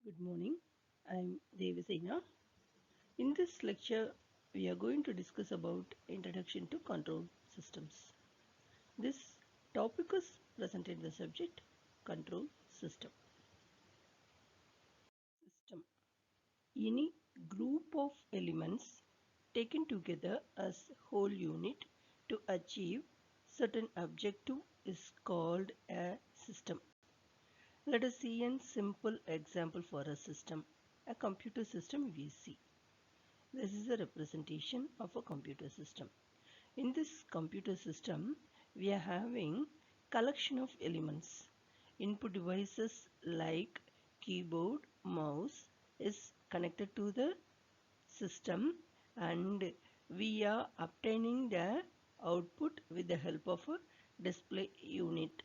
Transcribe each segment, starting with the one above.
Good morning. I'm Devasena. In this lecture, we are going to discuss about Introduction to Control Systems. This topic is presented in the subject Control System. System. Any group of elements taken together as whole unit to achieve certain objective is called a system. Let us see a simple example for a system. A computer system we see. This is a representation of a computer system. In this computer system, we are having collection of elements. Input devices like keyboard, mouse is connected to the system and we are obtaining the output with the help of a display unit.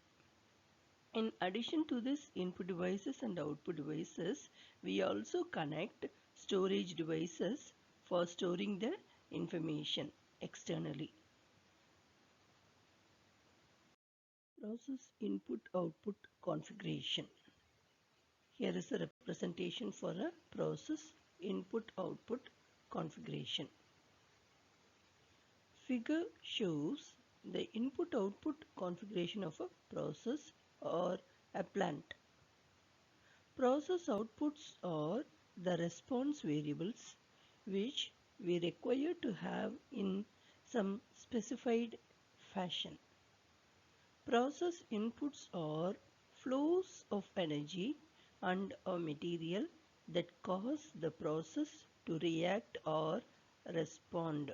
In addition to this input devices and output devices, we also connect storage devices for storing the information externally. Process input-output configuration. Here is a representation for a process input-output configuration. Figure shows the input-output configuration of a process or a plant. Process outputs are the response variables which we require to have in some specified fashion. Process inputs are flows of energy and a material that cause the process to react or respond.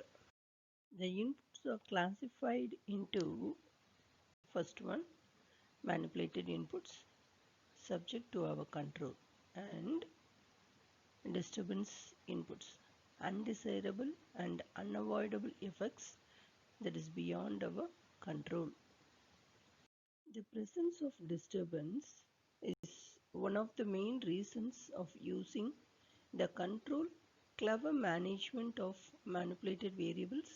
The inputs are classified into first one, manipulated inputs subject to our control, and disturbance inputs, undesirable and unavoidable effects that is beyond our control. The presence of disturbance is one of the main reasons of using the control clever management of manipulated variables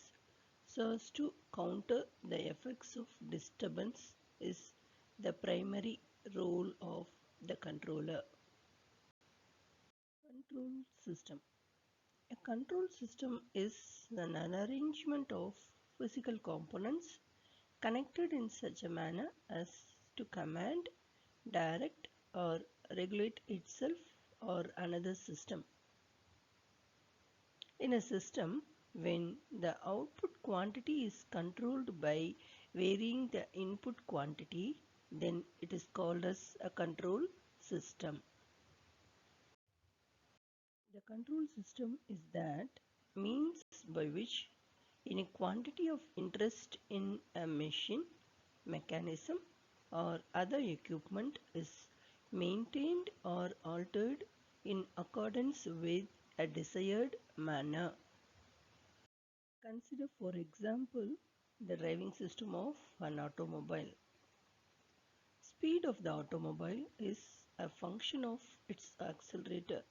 so as to counter the effects of disturbance is the primary role of the controller. Control system. A control system is an arrangement of physical components connected in such a manner as to command, direct or regulate itself or another system. In a system, when the output quantity is controlled by varying the input quantity, then it is called as a control system. The control system is that means by which any quantity of interest in a machine, mechanism or other equipment is maintained or altered in accordance with a desired manner. Consider for example the driving system of an automobile. Speed of the automobile is a function of its accelerator.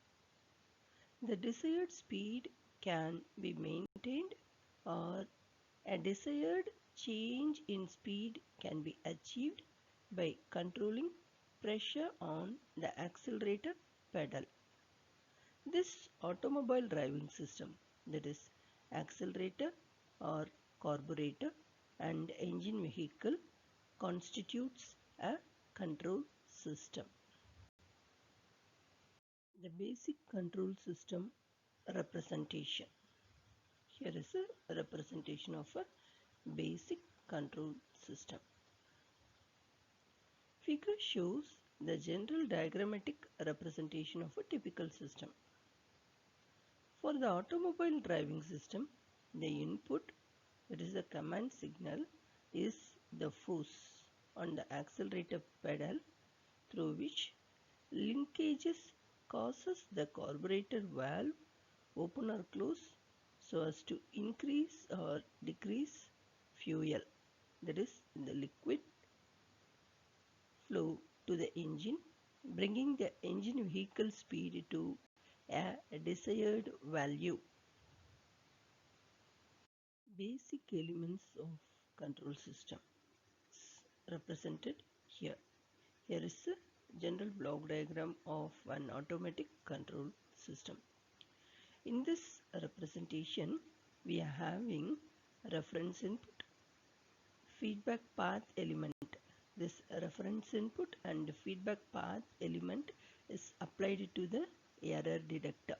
The desired speed can be maintained or a desired change in speed can be achieved by controlling pressure on the accelerator pedal. This automobile driving system, that is accelerator or carburetor and engine vehicle, constitutes a control system. The basic control system representation. Here is a representation of a basic control system. Figure shows the general diagrammatic representation of a typical system. For the automobile driving system, the input, that is the command signal, is the force on the accelerator pedal through which linkages causes the carburetor valve open or close so as to increase or decrease fuel, that is the liquid flow to the engine, bringing the engine vehicle speed to a desired value. Basic elements of control system represented here. Here is general block diagram of an automatic control system. In this representation, we are having reference input, feedback path element. This reference input and feedback path element is applied to the error detector,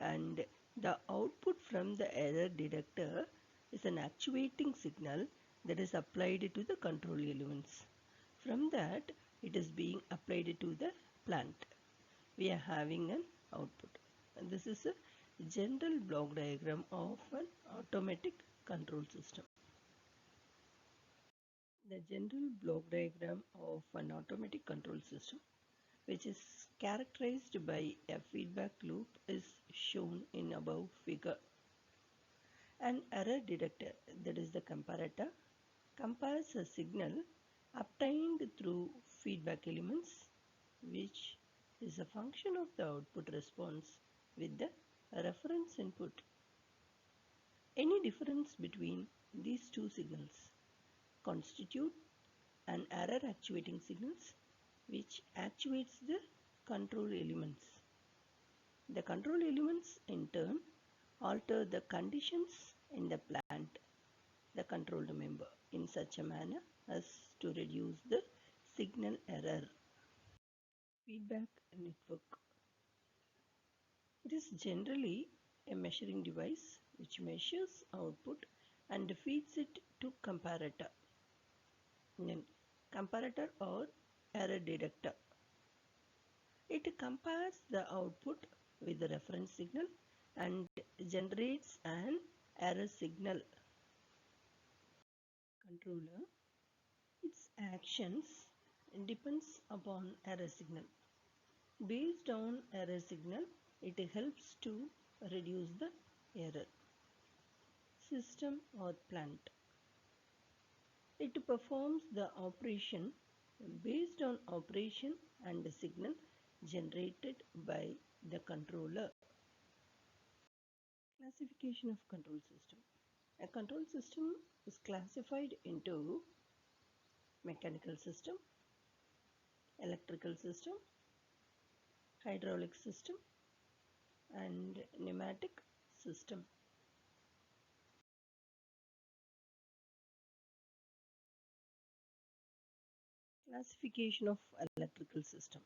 and the output from the error detector is an actuating signal that is applied to the control elements. From that, it is being applied to the plant. We are having an output, and this is a general block diagram of an automatic control system. The general block diagram of an automatic control system, which is characterized by a feedback loop, is shown in above figure. An error detector, that is the comparator, compares a signal obtained through feedback elements, which is a function of the output response, with the reference input. Any difference between these two signals constitute an error actuating signals, which actuates the control elements. The control elements in turn alter the conditions in the plant, the controlled member, in such a manner as to reduce the signal error. Feedback network. It is generally a measuring device which measures output and feeds it to comparator. Then comparator or error detector. It compares the output with the reference signal and generates an error signal. Controller, its actions depends upon error signal. Based on error signal, it helps to reduce the error. System or plant. It performs the operation based on operation and the signal generated by the controller. Classification of control system. A control system is classified into mechanical system, electrical system, hydraulic system, and pneumatic system. Classification of electrical system.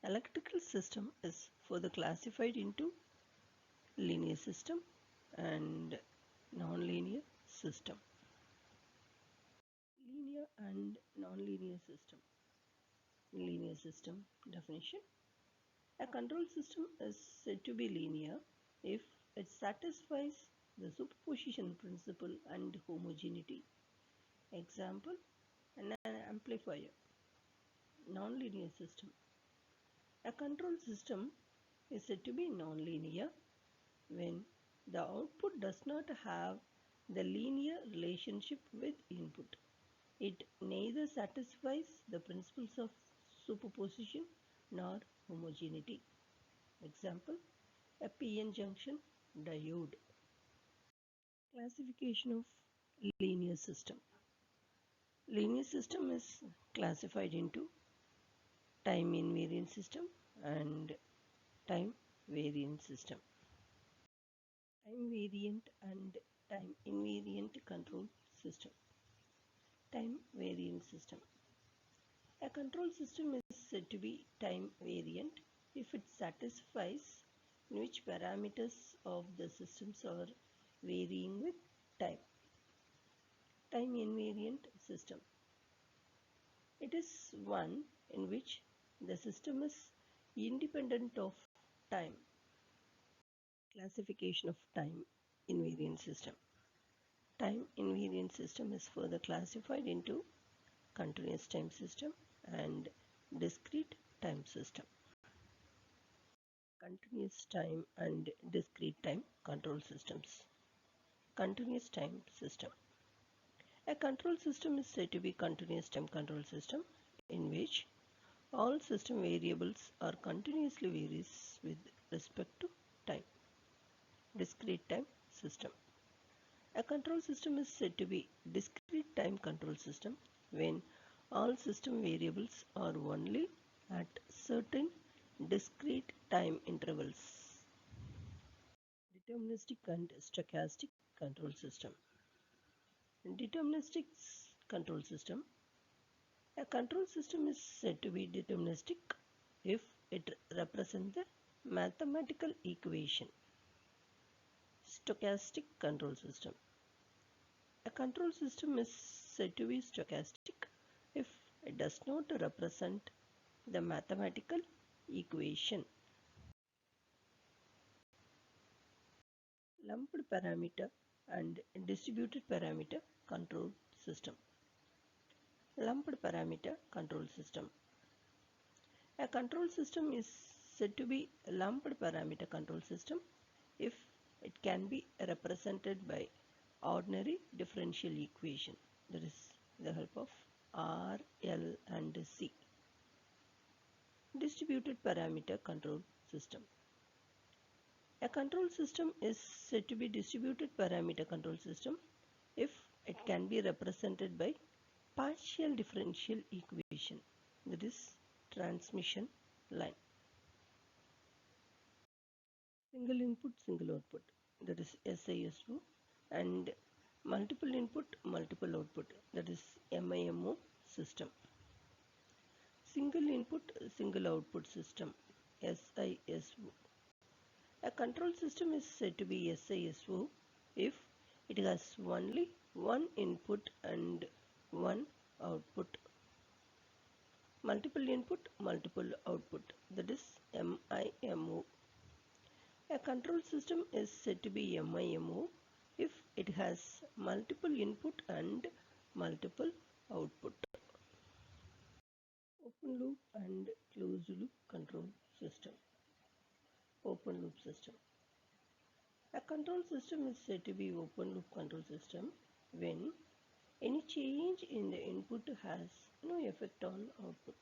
Electrical system is further classified into linear system and nonlinear system. Linear and nonlinear system. Linear system definition. A control system is said to be linear if it satisfies the superposition principle and homogeneity. Example, an amplifier. Nonlinear system. A control system is said to be nonlinear when the output does not have the linear relationship with input. It neither satisfies the principles of superposition nor homogeneity. Example, a PN junction diode. Classification of linear system. Linear system is classified into time invariant system and time variant system. Time variant and time invariant control system. Time variant system. A control system is said to be time variant if it satisfies in which parameters of the systems are varying with time. Time invariant system. It is one in which the system is independent of time. Classification of time invariant system. Time invariant system is further classified into continuous time system and discrete time system. Continuous time and discrete time control systems. Continuous time system. A control system is said to be continuous time control system in which all system variables are continuously varies with respect to time. Discrete time system. A control system is said to be discrete time control system when All system variables are only at certain discrete time intervals. Deterministic and stochastic control system. Deterministic control system. A control system is said to be deterministic if it represents the mathematical equation. Stochastic control system. A control system is said to be stochastic if it does not represent the mathematical equation. Lumped parameter and distributed parameter control system. Lumped parameter control system. A control system is said to be a lumped parameter control system if it can be represented by ordinary differential equation, that is the help of R, L and C. Distributed parameter control system. A control system is said to be distributed parameter control system if it can be represented by partial differential equation, that is transmission line. Single input, single output, that is SISO, and multiple input, multiple output, that is MIMO system. Single input, single output system, SISO. A control system is said to be SISO if it has only one input and one output. Multiple input, multiple output, that is MIMO. A control system is said to be MIMO if it has multiple input and multiple output. Open loop and closed loop control system. Open loop system. A control system is said to be open loop control system when any change in the input has no effect on output.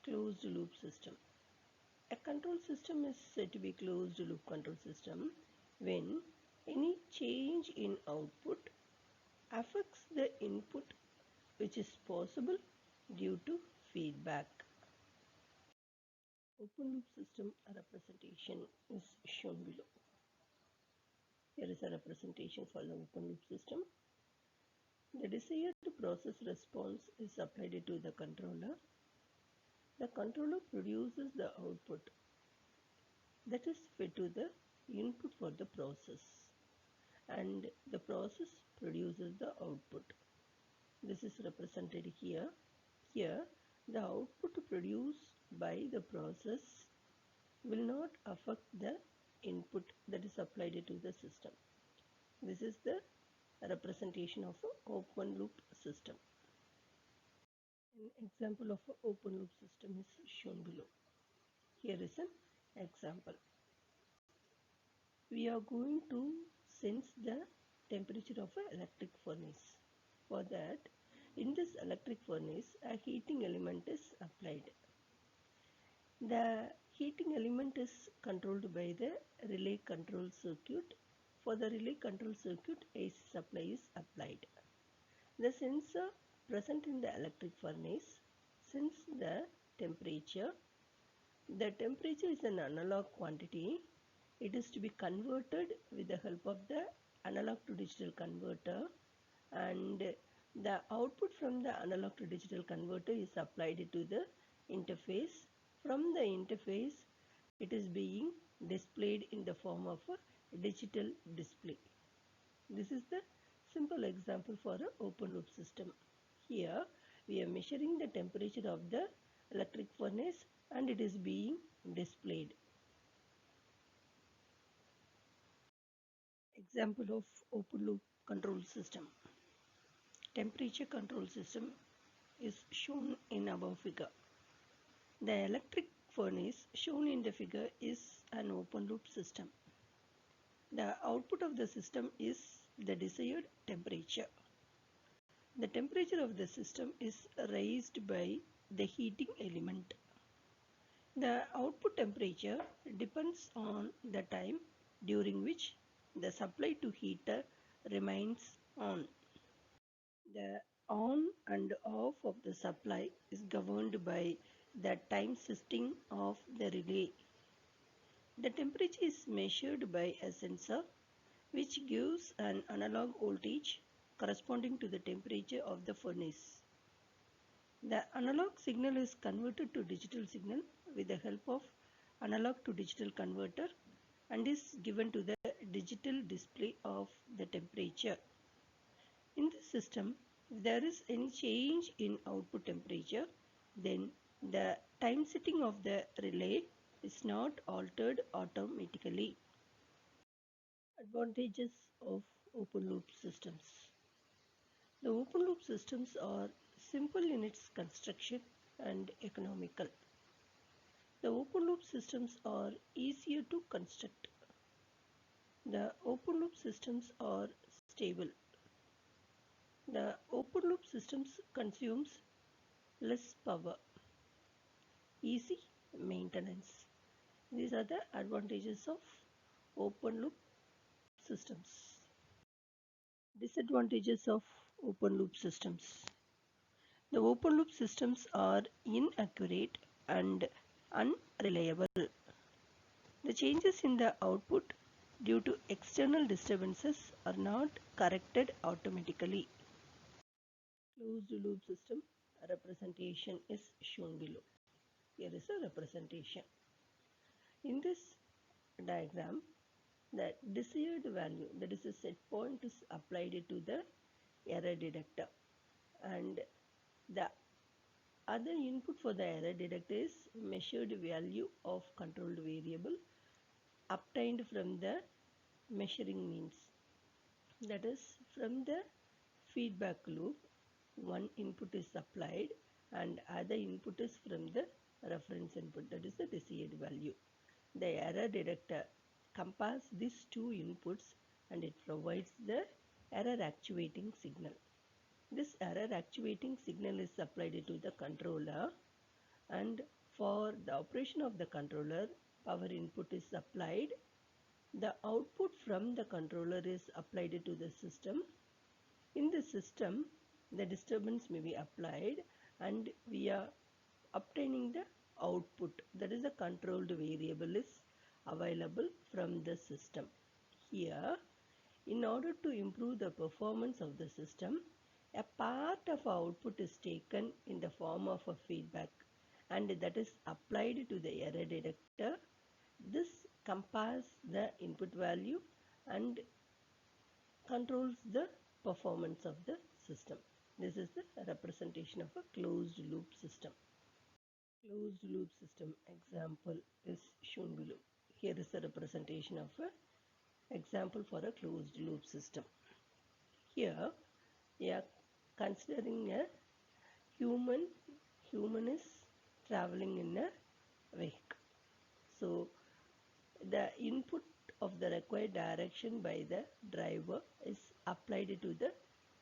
Closed loop system. A control system is said to be closed loop control system when any change in output affects the input, which is possible due to feedback. Open loop system representation is shown below. Here is a representation for the open loop system. The desired process response is applied to the controller. The controller produces the output that is fed to the input for the process, and the process produces the output. This is represented here. Here, the output produced by the process will not affect the input that is applied to the system. This is the representation of an open loop system. An example of an open loop system is shown below. Here is an example. We are going to sense the temperature of an electric furnace. For that, in this electric furnace, a heating element is applied. The heating element is controlled by the relay control circuit. For the relay control circuit, AC supply is applied. The sensor present in the electric furnace senses the temperature. The temperature is an analog quantity. It is to be converted with the help of the analog to digital converter, and the output from the analog to digital converter is applied to the interface. From the interface, it is being displayed in the form of a digital display. This is the simple example for an open loop system. Here we are measuring the temperature of the electric furnace and it is being displayed. Example of open loop control system. Temperature control system is shown in above figure. The electric furnace shown in the figure is an open loop system. The output of the system is the desired temperature. The temperature of the system is raised by the heating element. The output temperature depends on the time during which the supply to heater remains on. The on and off of the supply is governed by the time shifting of the relay. The temperature is measured by a sensor which gives an analog voltage corresponding to the temperature of the furnace. The analog signal is converted to digital signal with the help of analog to digital converter and is given to the digital display of the temperature. In this system, if there is any change in output temperature, then the time setting of the relay is not altered automatically. Advantages of open loop systems. The open loop systems are simple in its construction and economical. The open loop systems are easier to construct. The open loop systems are stable. The open loop systems consumes less power. Easy maintenance. These are the advantages of open loop systems. Disadvantages of open loop systems. The open loop systems are inaccurate and unreliable. The changes in the output due to external disturbances are not corrected automatically. Closed loop system representation is shown below. Here is a representation. In this diagram, the desired value, that is a set point, is applied to the error detector, and the other input for the error detector is measured value of controlled variable obtained from the measuring means. That is, from the feedback loop, one input is applied and other input is from the reference input, that is the desired value. The error detector compares these two inputs and it provides the error actuating signal. This error actuating signal is applied to the controller, and for the operation of the controller, power input is applied. The output from the controller is applied to the system. In the system, the disturbance may be applied and we are obtaining the output, that is the controlled variable is available from the system. Here, in order to improve the performance of the system, a part of output is taken in the form of a feedback and that is applied to the error detector. This compares the input value and controls the performance of the system. This is the representation of a closed loop system. Closed loop system example is shown below. Here is a representation of a example for a closed loop system. Here we are considering a human is traveling in a vehicle. So the input of the required direction by the driver is applied to the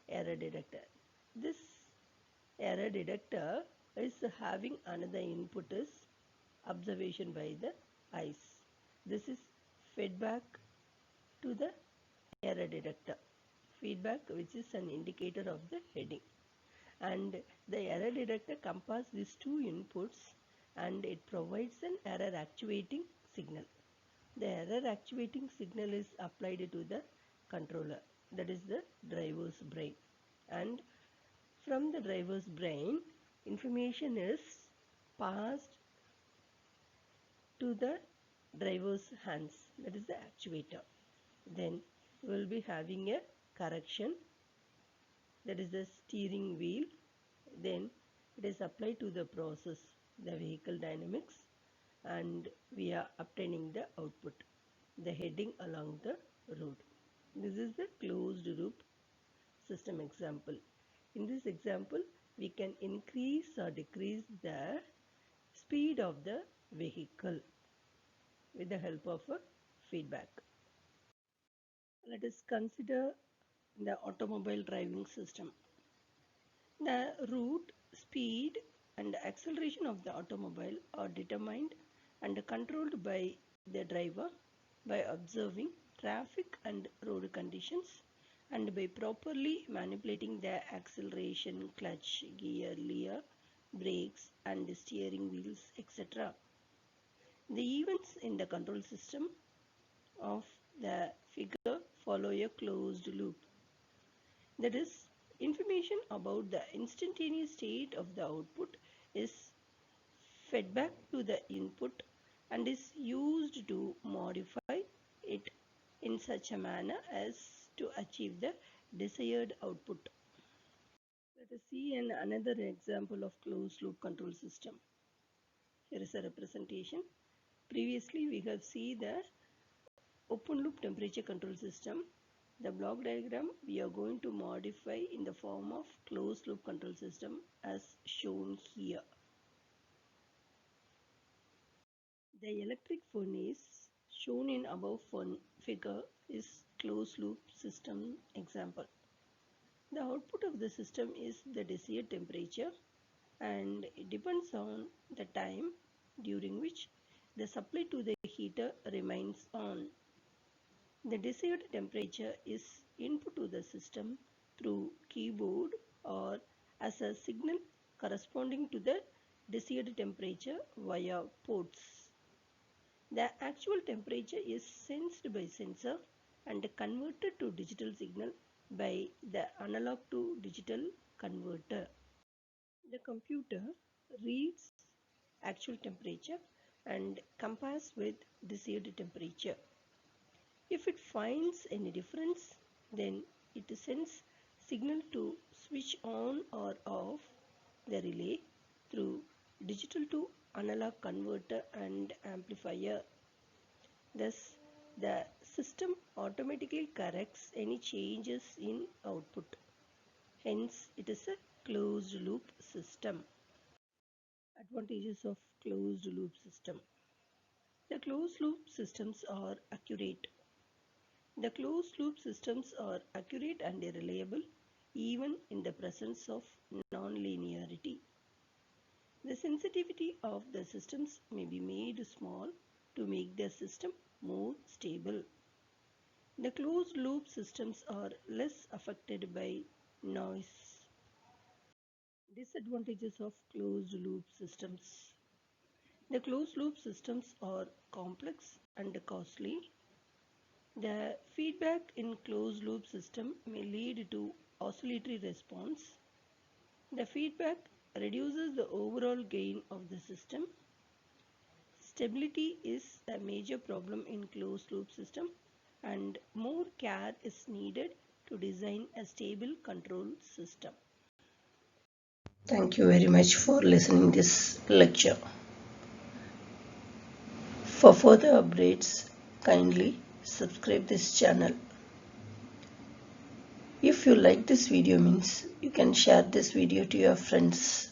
error detector. This error detector is having another input is observation by the eyes. This is feedback to the error detector. Feedback, which is an indicator of the heading. And the error detector compares these two inputs and it provides an error actuating signal. The error actuating signal is applied to the controller, that is the driver's brain, and from the driver's brain information is passed to the driver's hands, that is the actuator. Then we will be having a correction, that is the steering wheel. Then it is applied to the process, the vehicle dynamics, and we are obtaining the output, the heading along the road. This is the closed loop system example. In this example, we can increase or decrease the speed of the vehicle with the help of a feedback. Let us consider the automobile driving system. The route, speed and acceleration of the automobile are determined and controlled by the driver by observing traffic and road conditions and by properly manipulating the acceleration, clutch, gear, lever, brakes and steering wheels, etc. The events in the control system of the figure follow a closed loop. That is, information about the instantaneous state of the output is fed back to the input and is used to modify it in such a manner as to achieve the desired output. Let us see another example of closed loop control system. Here is a representation. Previously we have seen the open loop temperature control system. The block diagram we are going to modify in the form of closed loop control system as shown here. The electric furnace shown in above figure is closed loop system example. The output of the system is the desired temperature and it depends on the time during which the supply to the heater remains on. The desired temperature is input to the system through keyboard or as a signal corresponding to the desired temperature via ports. The actual temperature is sensed by sensor and converted to digital signal by the analog to digital converter. The computer reads actual temperature and compares with desired temperature. If it finds any difference, then it sends signal to switch on or off the relay through digital to analog converter and amplifier. Thus, the system automatically corrects any changes in output. Hence, it is a closed loop system. Advantages of closed loop system. The closed loop systems are accurate. The closed loop systems are accurate and reliable even in the presence of non-linearity. The sensitivity of the systems may be made small to make the system more stable. The closed loop systems are less affected by noise. Disadvantages of closed loop systems. The closed loop systems are complex and costly. The feedback in closed loop system may lead to oscillatory response. The feedback reduces the overall gain of the system. Stability is a major problem in closed loop system and more care is needed to design a stable control system. Thank you very much for listening this lecture. For further updates, kindly subscribe this channel. If you like this video means you can share this video to your friends.